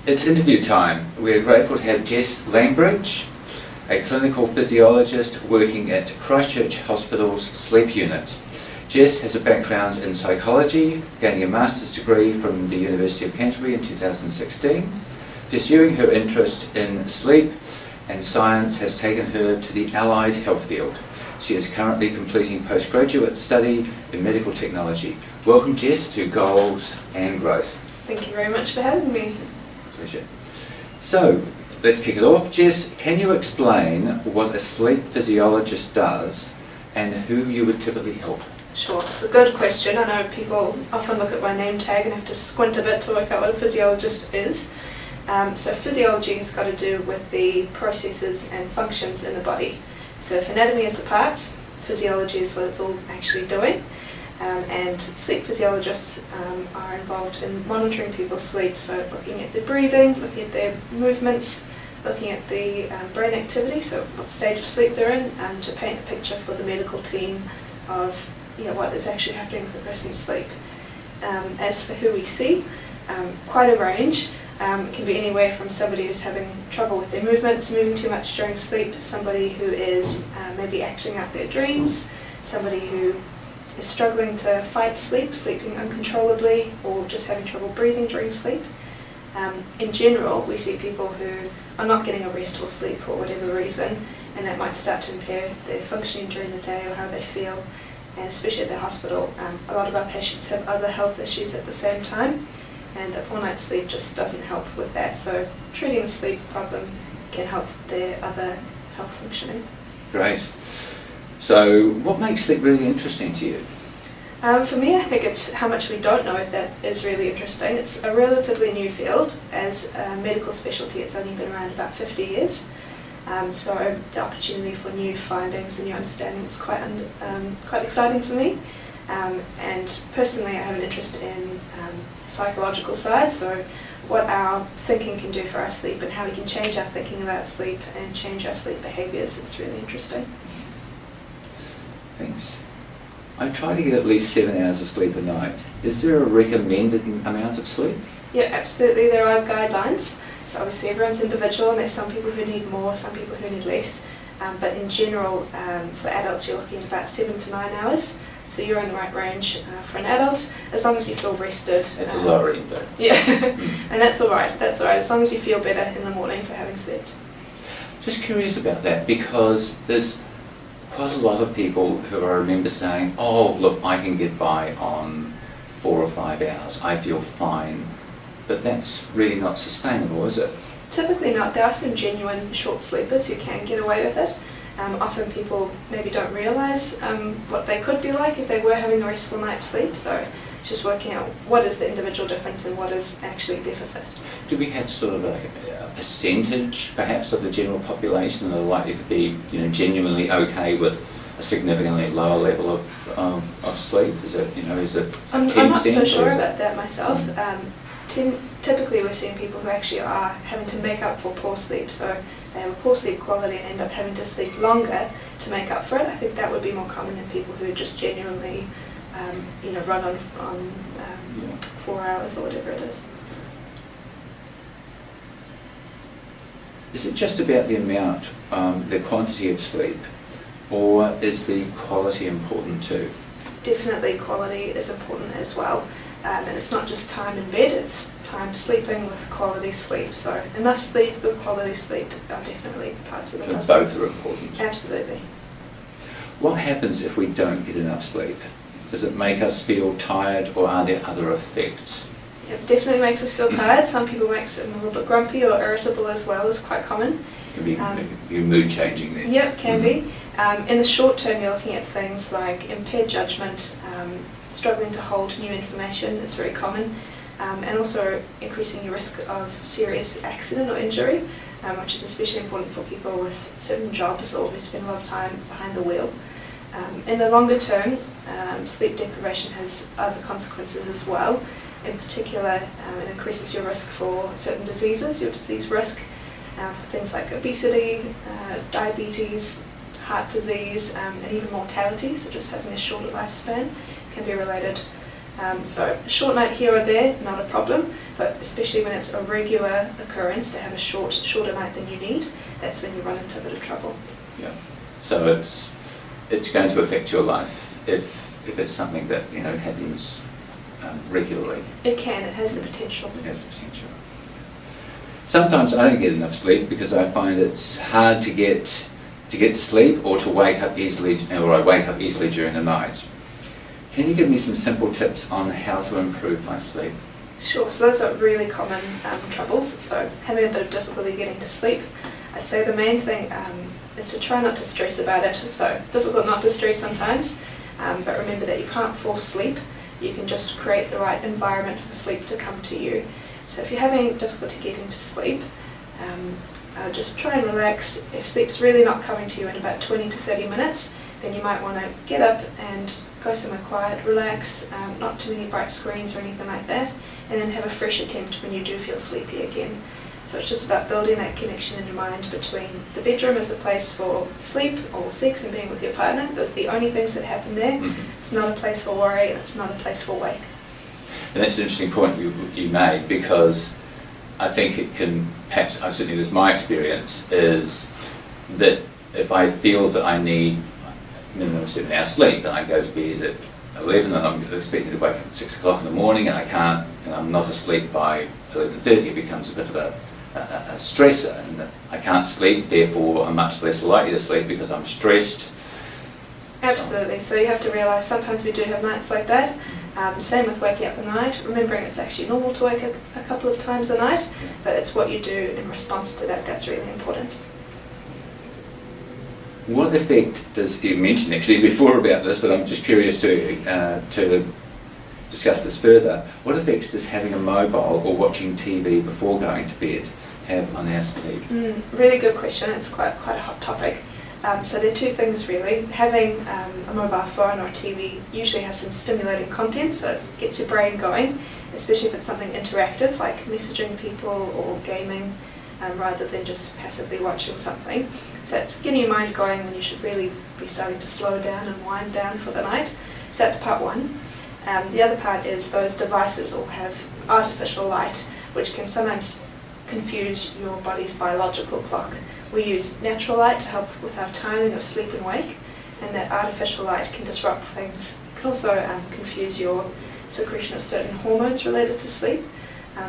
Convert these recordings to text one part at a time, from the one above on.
It's interview time. We're grateful to have Jess Langbridge, a clinical physiologist working at Christchurch Hospital's sleep unit. Jess has a background in psychology, gaining a master's degree from the University of Canterbury in 2016. Pursuing her interest in sleep and science has taken her to the allied health field. She is currently completing postgraduate study in medical technology. Welcome, Jess, to Goals and Growth. Thank you very much for having me. Pleasure. So, let's kick it off. Jess, can you explain what a sleep physiologist does and who you would typically help? Sure, it's a good question. I know people often look at my name tag and have to squint a bit to work out what a physiologist is. So physiology has got to do with the processes and functions in the body. So if anatomy is the parts, physiology is what it's all actually doing. And sleep physiologists are involved in monitoring people's sleep, so looking at their breathing, looking at their movements, looking at the brain activity, so what stage of sleep they're in, to paint a picture for the medical team of what is actually happening with the person's sleep. As for who we see, quite a range. It can be anywhere from somebody who's having trouble with their movements, moving too much during sleep, somebody who is maybe acting out their dreams, somebody who is struggling to fight sleep, sleeping uncontrollably, or just having trouble breathing during sleep. In general, we see people who are not getting a restful sleep for whatever reason, and that might start to impair their functioning during the day or how they feel. And especially at the hospital, a lot of our patients have other health issues at the same time, and a poor night's sleep just doesn't help with that. So treating the sleep problem can help their other health functioning. Great. So what makes sleep really interesting to you? For me, I think it's how much we don't know that is really interesting. It's a relatively new field. As a medical specialty, it's only been around about 50 years. So the opportunity for new findings and new understanding is quite exciting for me. And personally, I have an interest in the psychological side, so what our thinking can do for our sleep and how we can change our thinking about sleep and change our sleep behaviours. It's really interesting. Thanks. I try to get at least 7 hours of sleep a night. Is there a recommended amount of sleep? Yeah, absolutely. There are guidelines. So obviously everyone's individual, and there's some people who need more, some people who need less. But in general, for adults, you're looking at about 7 to 9 hours. So you're in the right range for an adult, as long as you feel rested. At the lower end, though. Yeah, and that's all right. That's all right, as long as you feel better in the morning for having slept. Just curious about that, because there's quite a lot of people who I remember saying, oh, look, I can get by on 4 or 5 hours. I feel fine. But that's really not sustainable, is it? Typically not. There are some genuine short sleepers who can get away with it. Often people maybe don't realise what they could be like if they were having a restful night's sleep. So it's just working out what is the individual difference and what is actually deficit. Do we have sort of a percentage, perhaps, of the general population that are likely to be, genuinely okay with a significantly lower level of sleep? Is it, is it 10%? I'm not so sure about that myself. Typically we're seeing people who actually are having to make up for poor sleep, so they have a poor sleep quality and end up having to sleep longer to make up for it. I think that would be more common than people who just genuinely run on 4 hours or whatever it is. Is it just about the amount, the quantity of sleep, or is the quality important too? Definitely quality is important as well. And it's not just time in bed, it's time sleeping with quality sleep. So enough sleep, good quality sleep are definitely parts of the puzzle. Both are important. Absolutely. What happens if we don't get enough sleep? Does it make us feel tired, or are there other effects? It definitely makes us feel tired. Some people makes it a little bit grumpy or irritable as well, is quite common. It can be mood changing then. Yep, can be. In the short term, you're looking at things like impaired judgment, struggling to hold new information is very common, and also increasing your risk of serious accident or injury, which is especially important for people with certain jobs or who spend a lot of time behind the wheel. In the longer term, sleep deprivation has other consequences as well. In particular, it increases your risk for certain diseases, your disease risk for things like obesity, diabetes, heart disease, and even mortality, so just having a shorter lifespan can be related So a short night here or there, not a problem, but especially when it's a regular occurrence to have a shorter night than you need, that's when you run into a bit of trouble. Yeah. So it's going to affect your life if it's something that happens regularly. It can. It has the potential. It has the potential. Sometimes I don't get enough sleep because I find it's hard to get to sleep or to wake up easily, or I wake up easily during the night. Can you give me some simple tips on how to improve my sleep? Sure, so those are really common troubles, so having a bit of difficulty getting to sleep. I'd say the main thing is to try not to stress about it, so difficult not to stress sometimes, but remember that you can't force sleep, you can just create the right environment for sleep to come to you. So if you're having difficulty getting to sleep, just try and relax. If sleep's really not coming to you in about 20 to 30 minutes, then you might want to get up and go somewhere quiet, relax, not too many bright screens or anything like that, and then have a fresh attempt when you do feel sleepy again. So it's just about building that connection in your mind between the bedroom as a place for sleep or sex and being with your partner. Those are the only things that happen there. Mm-hmm. It's not a place for worry and it's not a place for wake. And that's an interesting point you made, because I think it can, perhaps, certainly this is my experience, is that if I feel that I need minimum 7 hours sleep, then I go to bed at 11 and I'm expecting to wake up at 6 o'clock in the morning and I can't, and I'm not asleep by 11:30, it becomes a bit of a stressor, and that I can't sleep, therefore I'm much less likely to sleep because I'm stressed. Absolutely, so you have to realise sometimes we do have nights like that. Same with waking up at night, remembering it's actually normal to wake up a couple of times a night, but it's what you do in response to that that's really important. What effect does, you mentioned actually before about this, but I'm just curious to discuss this further. What effects does having a mobile or watching TV before going to bed have on our sleep? Really good question. It's quite a hot topic. So there are two things really. Having a mobile phone or TV usually has some stimulating content, so it gets your brain going, especially if it's something interactive like messaging people or gaming, rather than just passively watching something. So it's getting your mind going when you should really be starting to slow down and wind down for the night. So that's part one. The other part is those devices all have artificial light, which can sometimes confuse your body's biological clock. We use natural light to help with our timing of sleep and wake, and that artificial light can disrupt things. It can also confuse your secretion of certain hormones related to sleep.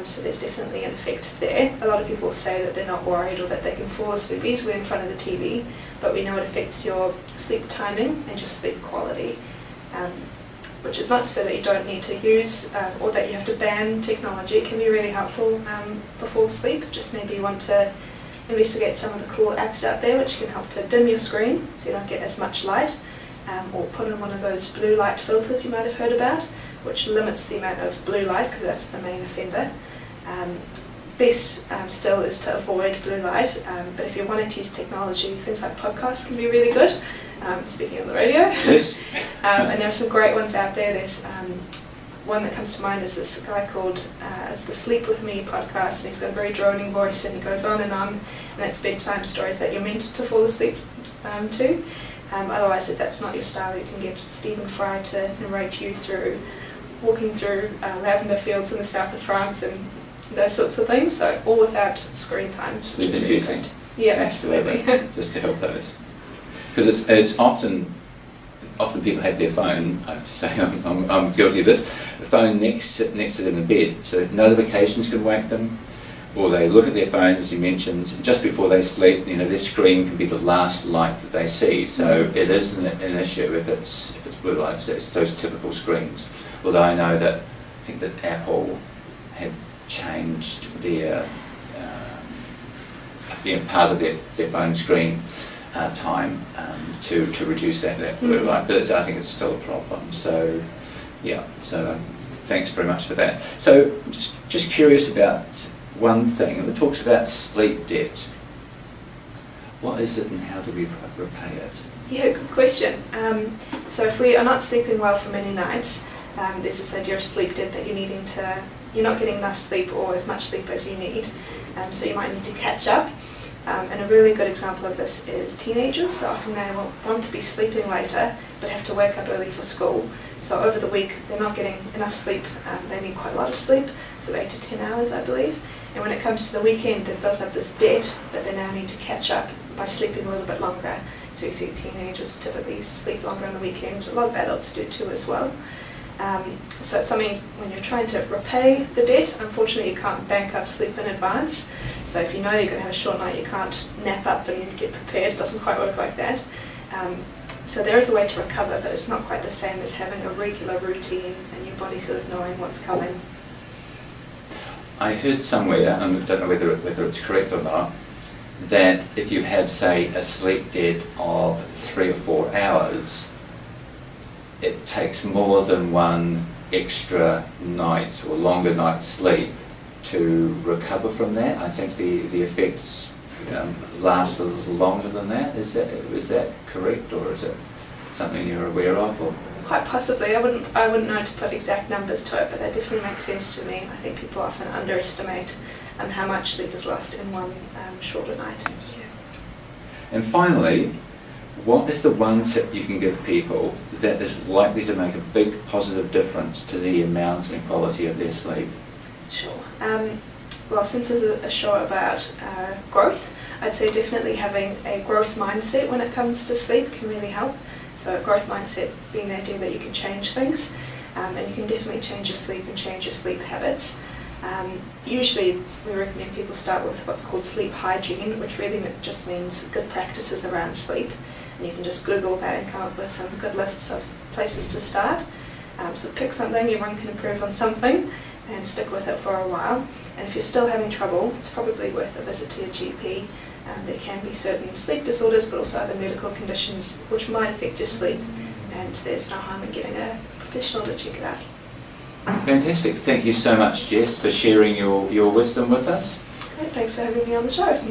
So there's definitely an effect there. A lot of people say that they're not worried or that they can fall asleep easily in front of the TV, but we know it affects your sleep timing and your sleep quality, which is not to say that you don't need to use or that you have to ban technology. It can be really helpful before sleep. Just maybe you want to investigate some of the cool apps out there which can help to dim your screen so you don't get as much light, or put in one of those blue light filters you might have heard about, which limits the amount of blue light because that's the main offender. Best still is to avoid blue light, but if you're wanting to use technology, things like podcasts can be really good, speaking on the radio. Yes. And there are some great ones out there. There's one that comes to mind is this guy called, it's the Sleep With Me podcast, and he's got a very droning voice and he goes on, and it's bedtime stories that you're meant to fall asleep to. Otherwise, if that's not your style, you can get Stephen Fry to narrate you through walking through lavender fields in the south of France and those sorts of things, so all without screen time. Sleep inducing. Yeah, absolutely. Just to help those. Because it's often people have their phone, I have to say I'm guilty of this, the phone next to them in bed, so notifications can wake them, or they look at their phone, as you mentioned, just before they sleep, their screen can be the last light that they see, so it is an issue if it's blue light, so it's those typical screens. Although I know that, I think that Apple had changed their, part of their phone screen time to reduce that blue light, but I think it's still a problem. So, yeah. So thanks very much for that. So just curious about one thing, and it talks about sleep debt. What is it, and how do we repay it? Yeah, good question. So if we are not sleeping well for many nights, there's this idea of sleep debt that you're not getting enough sleep or as much sleep as you need, so you might need to catch up. And a really good example of this is teenagers. So often they will want to be sleeping later but have to wake up early for school. So over the week they're not getting enough sleep. They need quite a lot of sleep, so 8 to 10 hours I believe. And when it comes to the weekend, they've built up this debt that they now need to catch up by sleeping a little bit longer. So you see teenagers typically sleep longer on the weekend. A lot of adults do too as well. So it's something, when you're trying to repay the debt, unfortunately you can't bank up sleep in advance. So if you know you're going to have a short night, you can't nap up and get prepared. It doesn't quite work like that. So there is a way to recover, but it's not quite the same as having a regular routine and your body sort of knowing what's coming. I heard somewhere, and I don't know whether it's correct or not, that if you have, say, a sleep debt of 3 or 4 hours, it takes more than one extra night or longer night's sleep to recover from that. I think the effects last a little longer than that. Is that correct, or is it something you're aware of? Or? Quite possibly. I wouldn't know to put exact numbers to it, but that definitely makes sense to me. I think people often underestimate how much sleep is lost in one shorter night. Yeah. And finally, what is the one tip you can give people that is likely to make a big positive difference to the amount and quality of their sleep? Sure. Well, since this is a show about growth, I'd say definitely having a growth mindset when it comes to sleep can really help. So a growth mindset being the idea that you can change things, and you can definitely change your sleep and change your sleep habits. Usually we recommend people start with what's called sleep hygiene, which really just means good practices around sleep. And you can just Google that and come up with some good lists of places to start. So pick something, everyone can improve on something, and stick with it for a while. And if you're still having trouble, it's probably worth a visit to your GP. There can be certain sleep disorders, but also other medical conditions which might affect your sleep, and there's no harm in getting a professional to check it out. Fantastic. Thank you so much, Jess, for sharing your wisdom with us. Great, thanks for having me on the show.